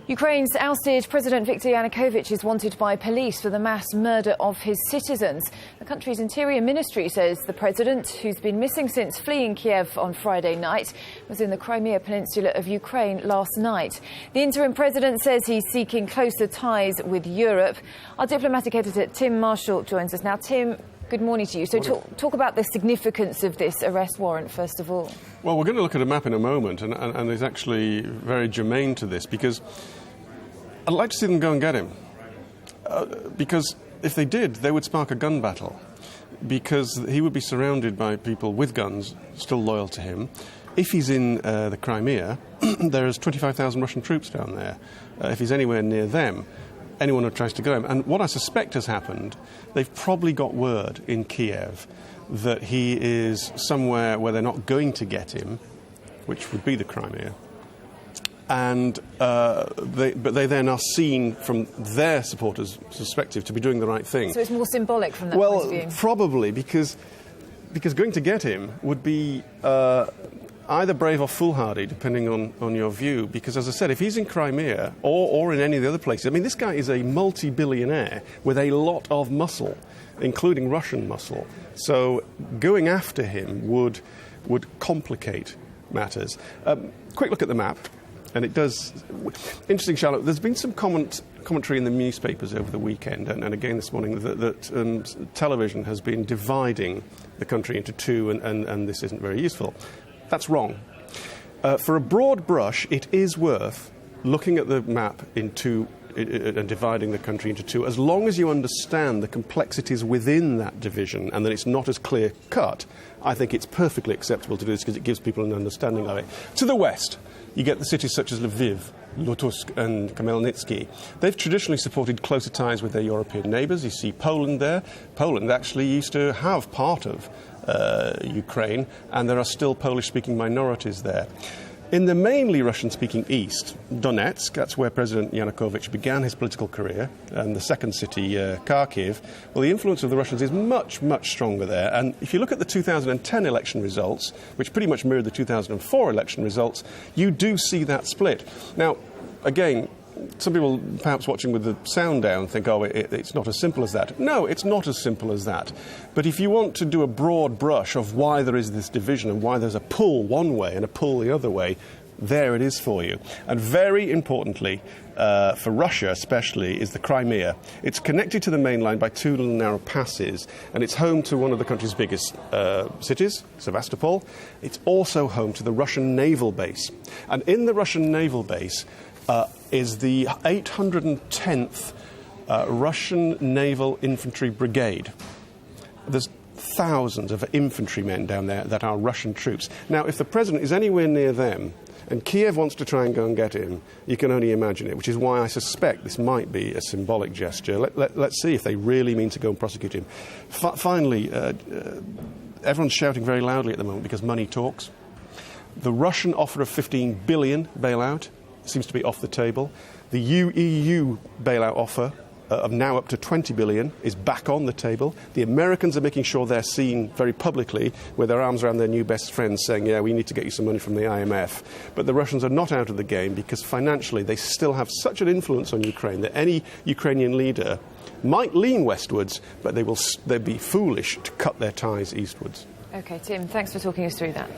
Ukraine's ousted President Viktor Yanukovych is wanted by police for the mass murder of his citizens. The country's Interior Ministry says the president, who's been missing since fleeing Kiev on Friday night, was in the Crimea Peninsula of Ukraine last night. The interim president says he's seeking closer ties with Europe. Our diplomatic editor Tim Marshall joins us now. Tim, good morning to you. So talk about the significance of this arrest warrant, first of all. Well, we're going to look at a map in a moment, and it's actually very germane to this, because I'd like to see them go and get him. Because if they did, they would spark a gun battle, because he would be surrounded by people with guns, still loyal to him. If he's in the Crimea, there's 25,000 Russian troops down there. If he's anywhere near them, anyone who tries to go him. And what I suspect has happened, they've probably got word in Kiev that he is somewhere where they're not going to get him, which would be the Crimea. And they then are seen from their supporters' perspective to be doing the right thing. So it's more symbolic from that point of view? Well, probably, because going to get him would be either brave or foolhardy, depending on your view. Because, as I said, if he's in Crimea or in any of the other places, I mean, this guy is a multi-billionaire with a lot of muscle, including Russian muscle. So going after him would complicate matters. Quick look at the map. And it does. Interesting, Charlotte, there's been some commentary in the newspapers over the weekend, and again this morning, that television has been dividing the country into two, and this isn't very useful. That's wrong. For a broad brush, it is worth looking at the map in two and dividing the country into two, as long as you understand the complexities within that division and that it's not as clear-cut. I think it's perfectly acceptable to do this because it gives people an understanding of it. To the west, you get the cities such as Lviv, Lutusk and Khmelnytsky. They've traditionally supported closer ties with their European neighbours. You see Poland there. Poland actually used to have part of Ukraine, and there are still Polish-speaking minorities there. In the mainly Russian-speaking east, Donetsk, that's where President Yanukovych began his political career, and the second city, Kharkiv, well, the influence of the Russians is much, much stronger there. And if you look at the 2010 election results, which pretty much mirrored the 2004 election results, you do see that split. Now, again, some people perhaps watching with the sound down think, oh, it's not as simple as that. No, it's not as simple as that. But if you want to do a broad brush of why there is this division and why there's a pull one way and a pull the other way, there it is for you. And very importantly, for Russia especially, is the Crimea. It's connected to the main line by two little narrow passes, and it's home to one of the country's biggest cities, Sevastopol. It's also home to the Russian naval base. And in the Russian naval base is the 810th Russian Naval Infantry Brigade. There's thousands of infantrymen down there that are Russian troops. Now, if the president is anywhere near them, and Kiev wants to try and go and get him, you can only imagine it, which is why I suspect this might be a symbolic gesture. Let's see if they really mean to go and prosecute him. Finally, everyone's shouting very loudly at the moment because money talks. The Russian offer of 15 billion bailout seems to be off the table. The EU bailout offer of now up to 20 billion is back on the table. The Americans are making sure they're seen very publicly with their arms around their new best friends saying, yeah, we need to get you some money from the IMF. But the Russians are not out of the game because financially they still have such an influence on Ukraine that any Ukrainian leader might lean westwards, but they'd be foolish to cut their ties eastwards. OK, Tim, thanks for talking us through that.